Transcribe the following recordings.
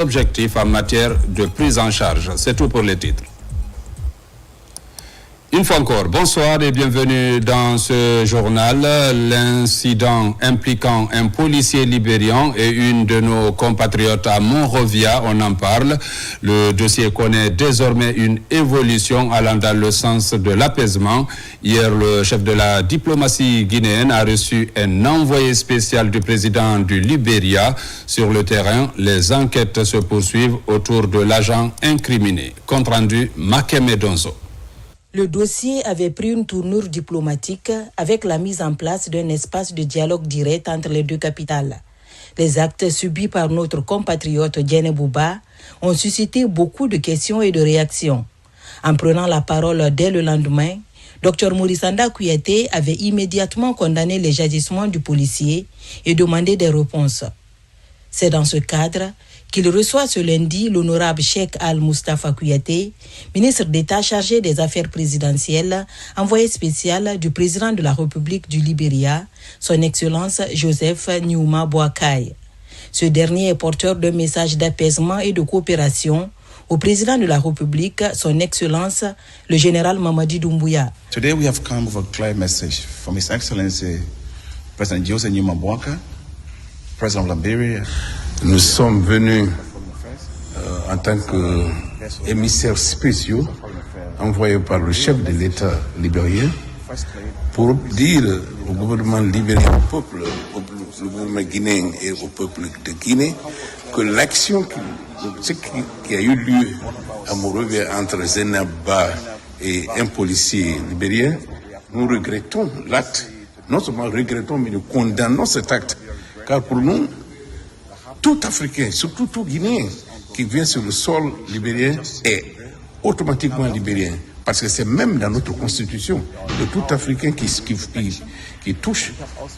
Objectif en matière de prise en charge. C'est tout pour les titres. Une fois encore, bonsoir et bienvenue dans ce journal. L'incident impliquant un policier libérian et une de nos compatriotes à Monrovia, on en parle. Le dossier connaît désormais une évolution allant dans le sens de l'apaisement. Hier, le chef de la diplomatie guinéenne a reçu un envoyé spécial du président du Libéria. Sur le terrain, les enquêtes se poursuivent autour de l'agent incriminé. Compte rendu, Makeme Donzo. Le dossier avait pris une tournure diplomatique avec la mise en place d'un espace de dialogue direct entre les deux capitales. Les actes subis par notre compatriote Diéné Bouba ont suscité beaucoup de questions et de réactions. En prenant la parole dès le lendemain, Dr Mourisanda Kouyaté avait immédiatement condamné les agissements du policier et demandé des réponses. C'est dans ce cadre qu'il reçoit ce lundi l'honorable Cheikh Al-Mustafa Kouyaté, ministre d'État chargé des affaires présidentielles, envoyé spécial du président de la République du Libéria, son Excellence Joseph Nyouma Boakai. Ce dernier est porteur d'un message d'apaisement et de coopération au président de la République, son Excellence, le général Mamadi Doumbouya. Today we have come with a clear message from His Excellency President Joseph Nyouma Boakai, President of Liberia. Nous sommes venus en tant qu'émissaires spéciaux envoyés par le chef de l'État libérien pour dire au gouvernement libérien, au gouvernement guinéen et au peuple de Guinée que l'action qui a eu lieu à Monrovia entre Zenaba et un policier libérien, nous regrettons l'acte. Non seulement regrettons, mais nous condamnons cet acte. Car pour nous, tout Africain, surtout tout Guinéen qui vient sur le sol libérien est automatiquement libérien. Parce que c'est même dans notre constitution que tout Africain qui touche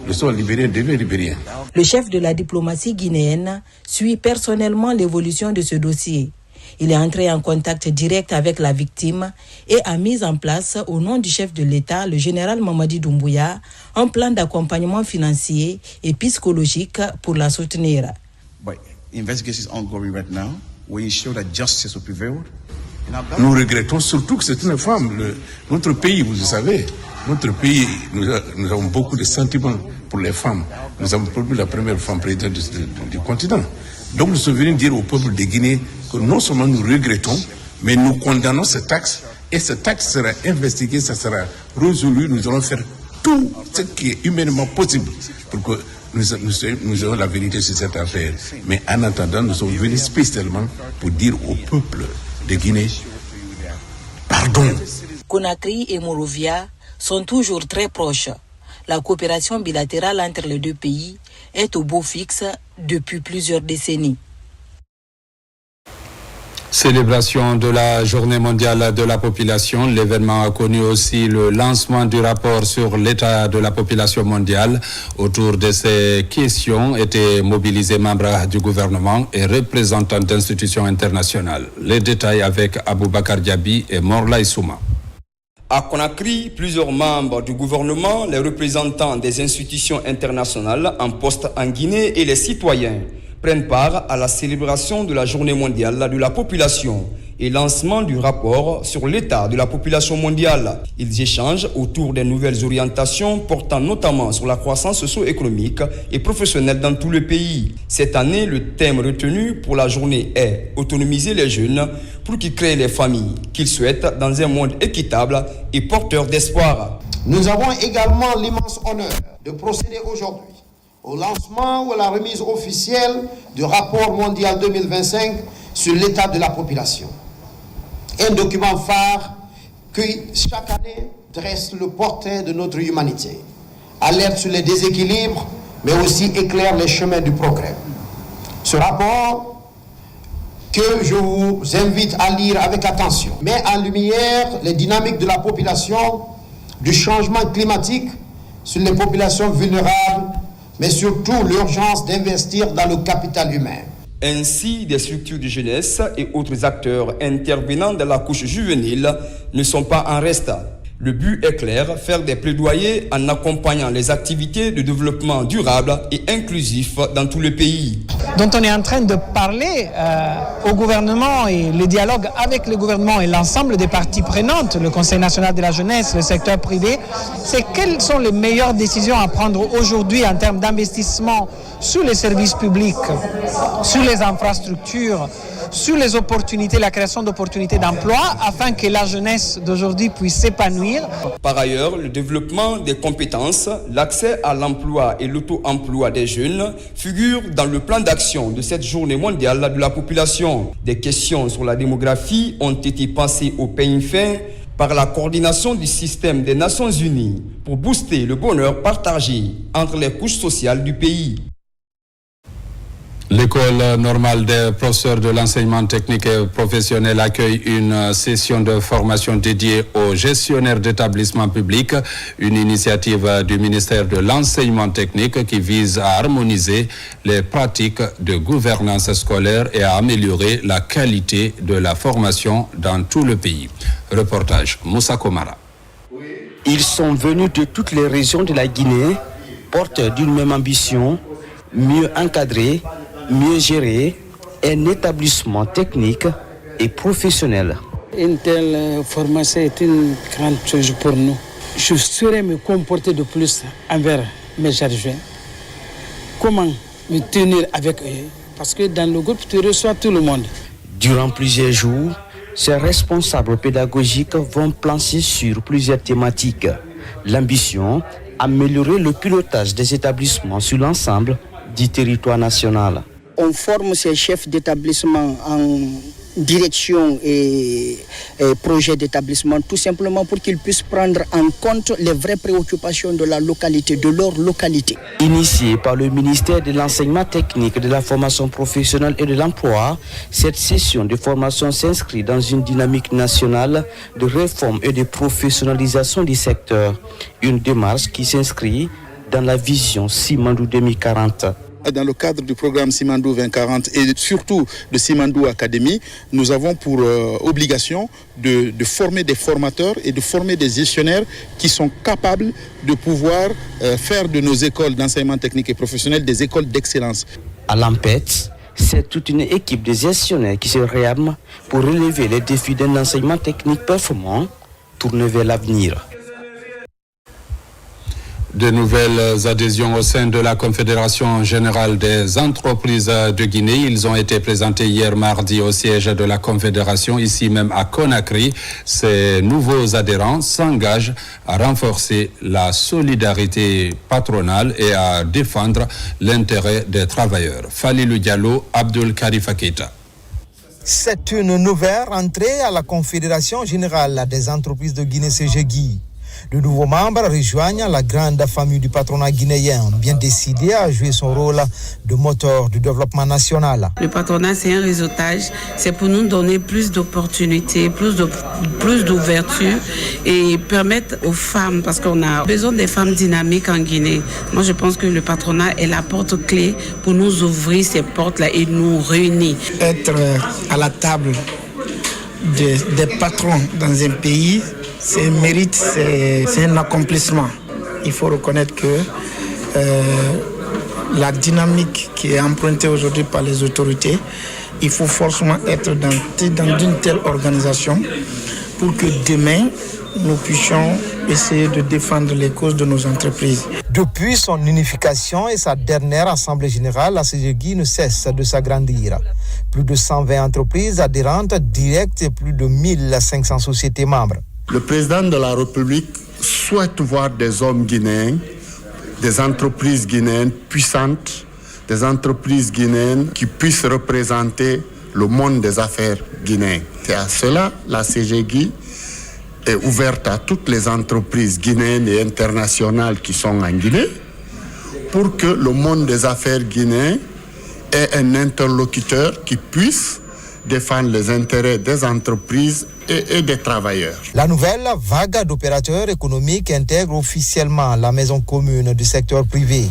le sol libérien devient libérien. Le chef de la diplomatie guinéenne suit personnellement l'évolution de ce dossier. Il est entré en contact direct avec la victime et a mis en place, au nom du chef de l'État, le général Mamadi Doumbouya, un plan d'accompagnement financier et psychologique pour la soutenir. But investigation is ongoing right now. We ensure that justice will prevail. Nous regrettons surtout que c'est une femme. Notre pays, vous le savez, notre pays, nous avons beaucoup de sentiments pour les femmes. Nous avons produit la première femme présidente du continent. Donc nous sommes venus dire au peuple de Guinée que non seulement nous regrettons, mais nous condamnons cet acte. Et cet acte sera investigué, ça sera résolu. Nous allons faire tout ce qui est humainement possible pour que nous avons la vérité sur cette affaire. Mais en attendant, nous sommes venus spécialement pour dire au peuple de Guinée, pardon. Conakry et Monrovia sont toujours très proches. La coopération bilatérale entre les deux pays est au beau fixe depuis plusieurs décennies. Célébration de la Journée mondiale de la population. L'événement a connu aussi le lancement du rapport sur l'état de la population mondiale. Autour de ces questions étaient mobilisés membres du gouvernement et représentants d'institutions internationales. Les détails avec Aboubakar Diaby et Morla Issouma. À Conakry, plusieurs membres du gouvernement, les représentants des institutions internationales en poste en Guinée et les citoyens prennent part à la célébration de la Journée mondiale de la population et lancement du rapport sur l'état de la population mondiale. Ils échangent autour des nouvelles orientations portant notamment sur la croissance socio-économique et professionnelle dans tout le pays. Cette année, le thème retenu pour la journée est « Autonomiser les jeunes pour qu'ils créent les familles qu'ils souhaitent dans un monde équitable et porteur d'espoir ». Nous avons également l'immense honneur de procéder aujourd'hui au lancement ou à la remise officielle du rapport mondial 2025 sur l'état de la population. Un document phare qui, chaque année, dresse le portrait de notre humanité, alerte sur les déséquilibres, mais aussi éclaire les chemins du progrès. Ce rapport, que je vous invite à lire avec attention, met en lumière les dynamiques de la population, du changement climatique sur les populations vulnérables, mais surtout l'urgence d'investir dans le capital humain. Ainsi, des structures de jeunesse et autres acteurs intervenant dans la couche juvénile ne sont pas en reste. Le but est clair, faire des plaidoyers en accompagnant les activités de développement durable et inclusif dans tout le pays. dont on est en train de parler au gouvernement et le dialogue avec le gouvernement et l'ensemble des parties prenantes, le Conseil national de la jeunesse, le secteur privé, c'est quelles sont les meilleures décisions à prendre aujourd'hui en termes d'investissement sur les services publics, sur les infrastructures, sur les opportunités, la création d'opportunités d'emploi, afin que la jeunesse d'aujourd'hui puisse s'épanouir. Par ailleurs, le développement des compétences, l'accès à l'emploi et l'auto-emploi des jeunes figurent dans le plan d'action de cette journée mondiale de la population. Des questions sur la démographie ont été passées au peigne fin par la coordination du système des Nations Unies pour booster le bonheur partagé entre les couches sociales du pays. L'école normale des professeurs de l'enseignement technique et professionnel accueille une session de formation dédiée aux gestionnaires d'établissements publics, une initiative du ministère de l'enseignement technique qui vise à harmoniser les pratiques de gouvernance scolaire et à améliorer la qualité de la formation dans tout le pays. Reportage Moussa Komara. Ils sont venus de toutes les régions de la Guinée, portent d'une même ambition, mieux encadrer, mieux gérer un établissement technique et professionnel. Une telle formation est une grande chose pour nous. Je saurais me comporter de plus envers mes adjoints. Comment me tenir avec eux? Parce que dans le groupe, tu reçois tout le monde. Durant plusieurs jours, ces responsables pédagogiques vont plancher sur plusieurs thématiques. L'ambition, améliorer le pilotage des établissements sur l'ensemble du territoire national. On forme ces chefs d'établissement en direction et projet d'établissement tout simplement pour qu'ils puissent prendre en compte les vraies préoccupations de la localité, de leur localité. Initiée par le ministère de l'enseignement technique, de la formation professionnelle et de l'emploi, cette session de formation s'inscrit dans une dynamique nationale de réforme et de professionnalisation du secteur. Une démarche qui s'inscrit dans la vision Simandou 2040. Dans le cadre du programme Simandou 2040 et surtout de Simandou Academy, nous avons pour obligation de former des formateurs et de former des gestionnaires qui sont capables de pouvoir faire de nos écoles d'enseignement technique et professionnel des écoles d'excellence. À l'AMPET, c'est toute une équipe de gestionnaires qui se réarment pour relever les défis d'un enseignement technique performant tourné vers l'avenir. De nouvelles adhésions au sein de la Confédération générale des entreprises de Guinée. Ils ont été présentés hier mardi au siège de la Confédération, ici même à Conakry. Ces nouveaux adhérents s'engagent à renforcer la solidarité patronale et à défendre l'intérêt des travailleurs. Falilou Diallo, Abdul Karifa Keita. C'est une nouvelle entrée à la Confédération générale des entreprises de Guinée CGGI. De nouveaux membres rejoignent la grande famille du patronat guinéen, bien décidé à jouer son rôle de moteur du développement national. Le patronat, c'est un réseautage, c'est pour nous donner plus d'opportunités, plus d'ouverture et permettre aux femmes, parce qu'on a besoin des femmes dynamiques en Guinée. Moi, je pense que le patronat est la porte-clé pour nous ouvrir ces portes-là et nous réunir. Être à la table des patrons dans un pays, c'est un mérite, c'est un accomplissement. Il faut reconnaître que la dynamique qui est empruntée aujourd'hui par les autorités, il faut forcément être dans une telle organisation pour que demain, nous puissions essayer de défendre les causes de nos entreprises. Depuis son unification et sa dernière assemblée générale, la CGGI ne cesse de s'agrandir. Plus de 120 entreprises adhérentes directes et plus de 1500 sociétés membres. Le président de la République souhaite voir des hommes guinéens, des entreprises guinéennes puissantes, des entreprises guinéennes qui puissent représenter le monde des affaires guinéen. C'est à cela la CGGI est ouverte à toutes les entreprises guinéennes et internationales qui sont en Guinée pour que le monde des affaires guinéen ait un interlocuteur qui puisse défendre les intérêts des entreprises et des travailleurs. La nouvelle vague d'opérateurs économiques intègre officiellement la maison commune du secteur privé.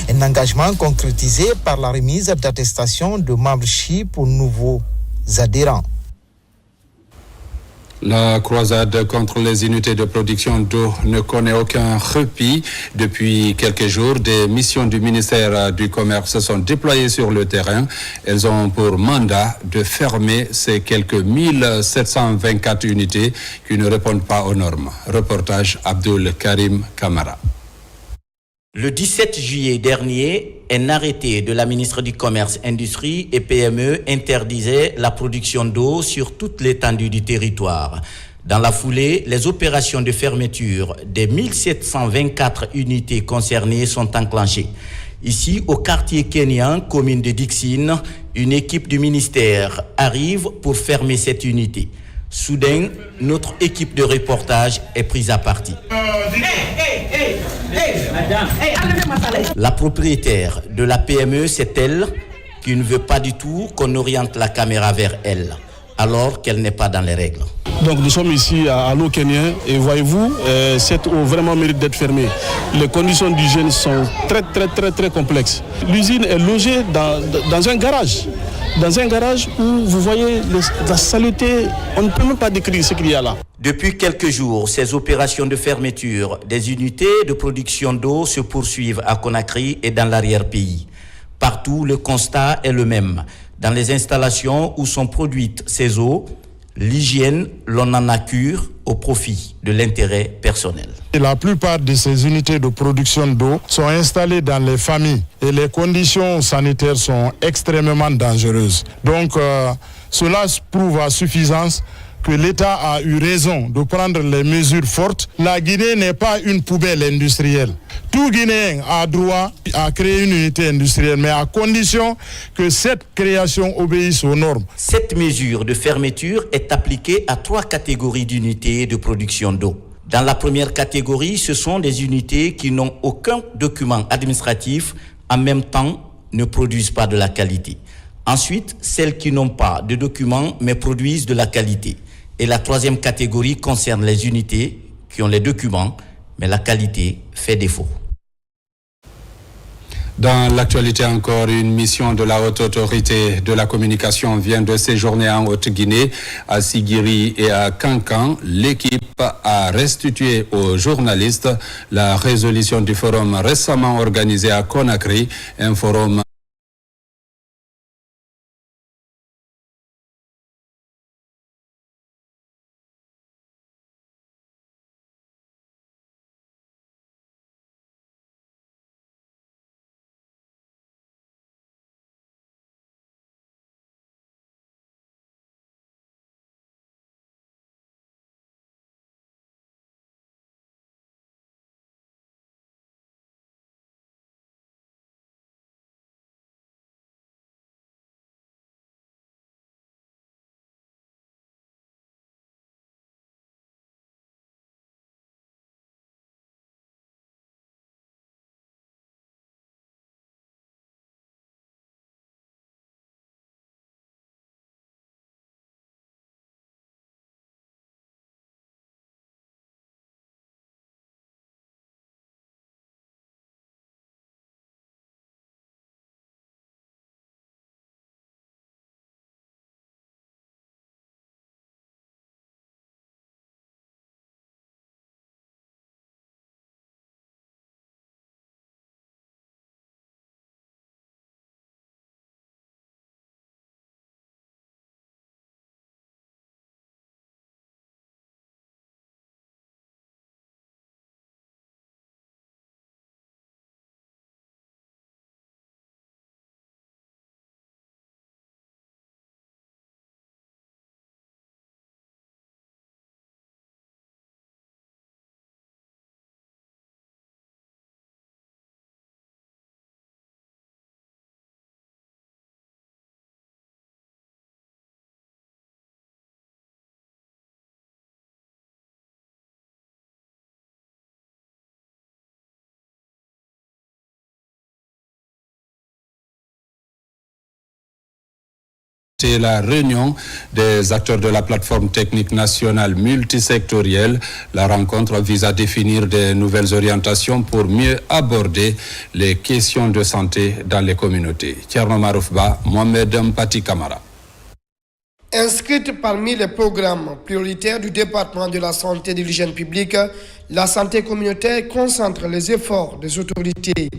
Un engagement concrétisé par la remise d'attestations de membership aux nouveaux adhérents. La croisade contre les unités de production d'eau ne connaît aucun répit. Depuis quelques jours, des missions du ministère du Commerce sont déployées sur le terrain. Elles ont pour mandat de fermer ces quelques 1724 unités qui ne répondent pas aux normes. Reportage Abdul Karim Kamara. Le 17 juillet dernier, un arrêté de la ministre du Commerce, Industrie et PME interdisait la production d'eau sur toute l'étendue du territoire. Dans la foulée, les opérations de fermeture des 1724 unités concernées sont enclenchées. Ici, au quartier kényan, commune de Dixine, une équipe du ministère arrive pour fermer cette unité. Soudain, notre équipe de reportage est prise à partie. La propriétaire de la PME, c'est elle qui ne veut pas du tout qu'on oriente la caméra vers elle, alors qu'elle n'est pas dans les règles. Donc nous sommes ici à l'eau kényen et voyez-vous, cette eau vraiment mérite d'être fermée. Les conditions d'hygiène sont très complexes. L'usine est logée dans un garage. Dans un garage où vous voyez la saleté, on ne peut même pas décrire ce qu'il y a là. Depuis quelques jours, ces opérations de fermeture des unités de production d'eau se poursuivent à Conakry et dans l'arrière-pays. Partout, le constat est le même. Dans les installations où sont produites ces eaux, l'hygiène, l'on en a cure au profit de l'intérêt personnel. Et la plupart de ces unités de production d'eau sont installées dans les familles et les conditions sanitaires sont extrêmement dangereuses. Donc cela prouve à suffisance que l'État a eu raison de prendre les mesures fortes. La Guinée n'est pas une poubelle industrielle. Tout Guinéen a droit à créer une unité industrielle, mais à condition que cette création obéisse aux normes. Cette mesure de fermeture est appliquée à 3 catégories d'unités de production d'eau. Dans la première catégorie, ce sont des unités qui n'ont aucun document administratif, en même temps ne produisent pas de la qualité. Ensuite, celles qui n'ont pas de documents mais produisent de la qualité. Et la troisième catégorie concerne les unités qui ont les documents, mais la qualité fait défaut. Dans l'actualité encore, une mission de la Haute Autorité de la Communication vient de séjourner en Haute-Guinée, à Sigiri et à Kankan. L'équipe a restitué aux journalistes la résolution du forum récemment organisé à Conakry, un forum C'est la réunion des acteurs de la plateforme technique nationale multisectorielle. La rencontre vise à définir des nouvelles orientations pour mieux aborder les questions de santé dans les communautés. Thierno Maroufba, Mohamed Mpati Kamara. Inscrite parmi les programmes prioritaires du département de la santé et de l'hygiène publique, la santé communautaire concentre les efforts des autorités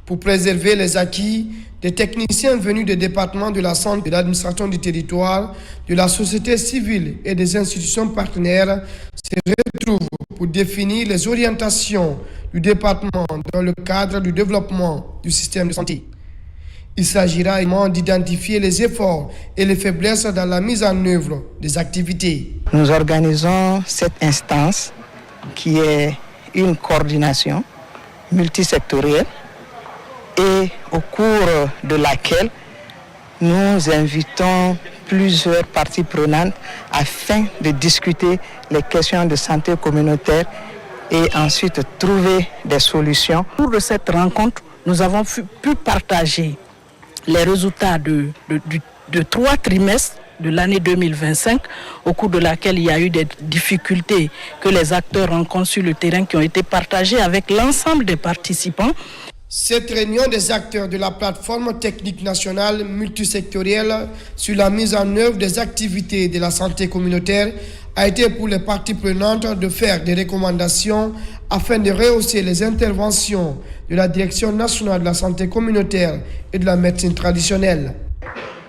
pour préserver les acquis des techniciens venus des départements de la santé, de l'administration du territoire, de la société civile et des institutions partenaires se retrouvent pour définir les orientations du département dans le cadre du développement du système de santé. Il s'agira également d'identifier les efforts et les faiblesses dans la mise en œuvre des activités. Nous organisons cette instance qui est une coordination multisectorielle et au cours de laquelle nous invitons plusieurs parties prenantes afin de discuter les questions de santé communautaire et ensuite trouver des solutions. Au cours de cette rencontre, nous avons pu partager les résultats de 3 trimestres de l'année 2025, au cours de laquelle il y a eu des difficultés que les acteurs rencontrent sur le terrain qui ont été partagées avec l'ensemble des participants. Cette réunion des acteurs de la plateforme technique nationale multisectorielle sur la mise en œuvre des activités de la santé communautaire a été pour les parties prenantes de faire des recommandations afin de rehausser les interventions de la Direction nationale de la santé communautaire et de la médecine traditionnelle.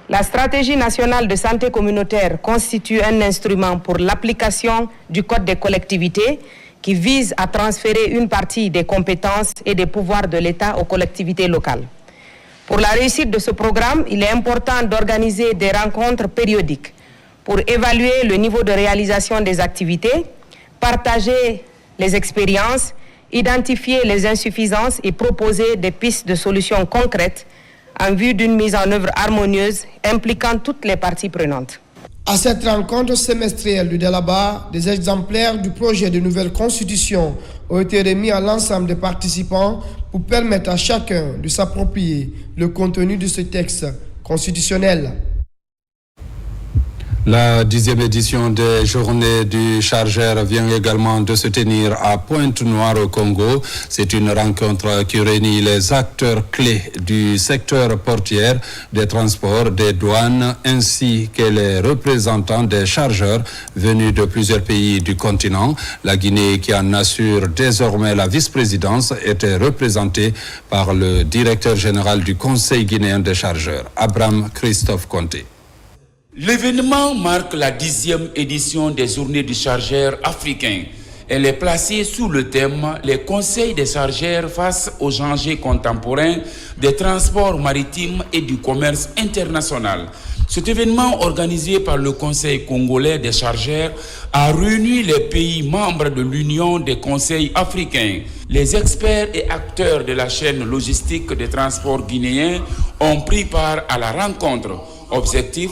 La stratégie nationale de santé communautaire constitue un instrument pour l'application du Code des collectivités qui vise à transférer une partie des compétences et des pouvoirs de l'État aux collectivités locales. Pour la réussite de ce programme, il est important d'organiser des rencontres périodiques pour évaluer le niveau de réalisation des activités, partager les expériences, identifier les insuffisances et proposer des pistes de solutions concrètes en vue d'une mise en œuvre harmonieuse impliquant toutes les parties prenantes. À cette rencontre semestrielle du Délaba, des exemplaires du projet de nouvelle constitution ont été remis à l'ensemble des participants pour permettre à chacun de s'approprier le contenu de ce texte constitutionnel. La 10e édition des Journées du Chargeur vient également de se tenir à Pointe-Noire au Congo. C'est une rencontre qui réunit les acteurs clés du secteur portuaire, des transports, des douanes, ainsi que les représentants des chargeurs venus de plusieurs pays du continent. La Guinée, qui en assure désormais la vice-présidence, était représentée par le directeur général du Conseil guinéen des chargeurs, Abraham Christophe Conté. L'événement marque la 10e édition des Journées du Chargeur africain. Elle est placée sous le thème « Les conseils des chargeurs face aux enjeux contemporains des transports maritimes et du commerce international ». Cet événement, organisé par le Conseil congolais des chargeurs, a réuni les pays membres de l'Union des conseils africains. Les experts et acteurs de la chaîne logistique des transports guinéens ont pris part à la rencontre. Objectif,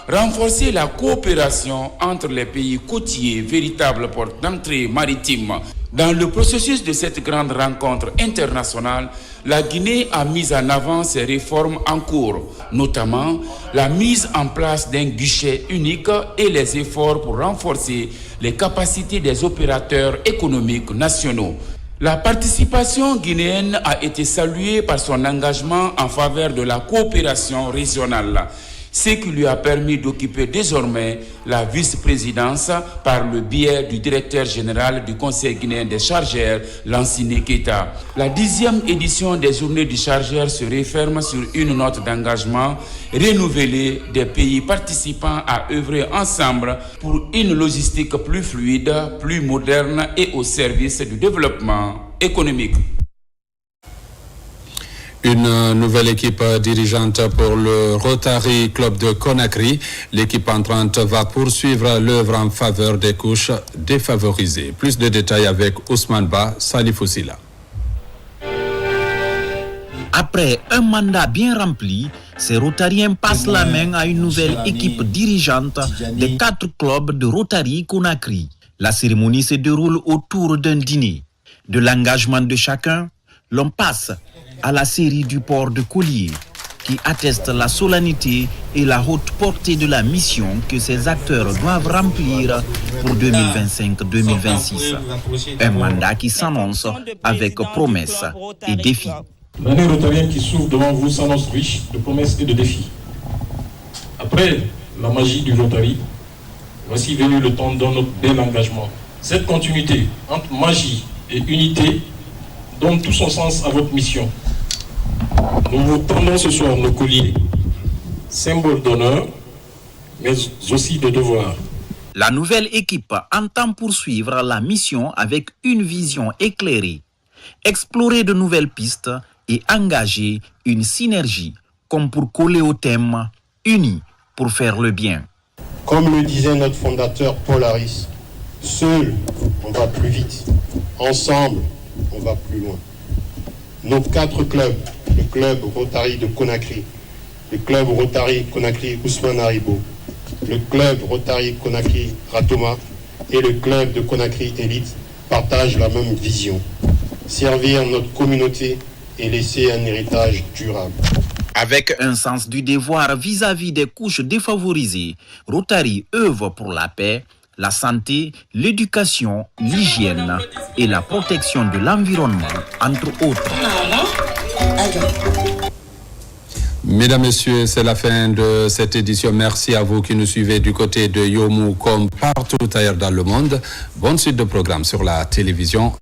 renforcer la coopération entre les pays côtiers, véritables portes d'entrée maritime. Dans le processus de cette grande rencontre internationale, la Guinée a mis en avant ses réformes en cours, notamment la mise en place d'un guichet unique et les efforts pour renforcer les capacités des opérateurs économiques nationaux. La participation guinéenne a été saluée par son engagement en faveur de la coopération régionale, ce qui lui a permis d'occuper désormais la vice-présidence par le biais du directeur général du Conseil guinéen des chargeurs, Lansine Keita. La 10e édition des Journées du Chargeur se referme sur une note d'engagement renouvelée des pays participants à œuvrer ensemble pour une logistique plus fluide, plus moderne et au service du développement économique. Une nouvelle équipe dirigeante pour le Rotary Club de Conakry. L'équipe entrante va poursuivre l'œuvre en faveur des couches défavorisées. Plus de détails avec Ousmane Ba, Salifou Sila. Après un mandat bien rempli, ces Rotariens passent la main à une nouvelle équipe dirigeante des 4 clubs de Rotary Conakry. La cérémonie se déroule autour d'un dîner. De l'engagement de chacun, l'on passe à la série du port de collier, qui atteste la solennité et la haute portée de la mission que ces acteurs doivent remplir pour 2025-2026. Un mandat qui s'annonce avec promesses et défis. L'année rotarienne qui s'ouvre devant vous s'annonce riche de promesses et de défis. Après la magie du Rotary, voici venu le temps de notre bel engagement. Cette continuité entre magie et unité donne tout son sens à votre mission. Nous vous tendons ce soir nos colliers, symbole d'honneur, mais aussi de devoir. La nouvelle équipe entend poursuivre la mission avec une vision éclairée, explorer de nouvelles pistes et engager une synergie comme pour coller au thème « Unis pour faire le bien ». Comme le disait notre fondateur Paul Harris, seul on va plus vite, ensemble on va plus loin. Nos 4 clubs, le club Rotary de Conakry, le club Rotary Conakry Ousmane Haribo, le club Rotary Conakry Ratoma et le club de Conakry Elite partagent la même vision. Servir notre communauté et laisser un héritage durable. Avec un sens du devoir vis-à-vis des couches défavorisées, Rotary œuvre pour la paix, la santé, l'éducation, l'hygiène et la protection de l'environnement, entre autres. Mesdames, Messieurs, c'est la fin de cette édition. Merci à vous qui nous suivez du côté de Yomou comme partout ailleurs dans le monde. Bonne suite de programmes sur la télévision.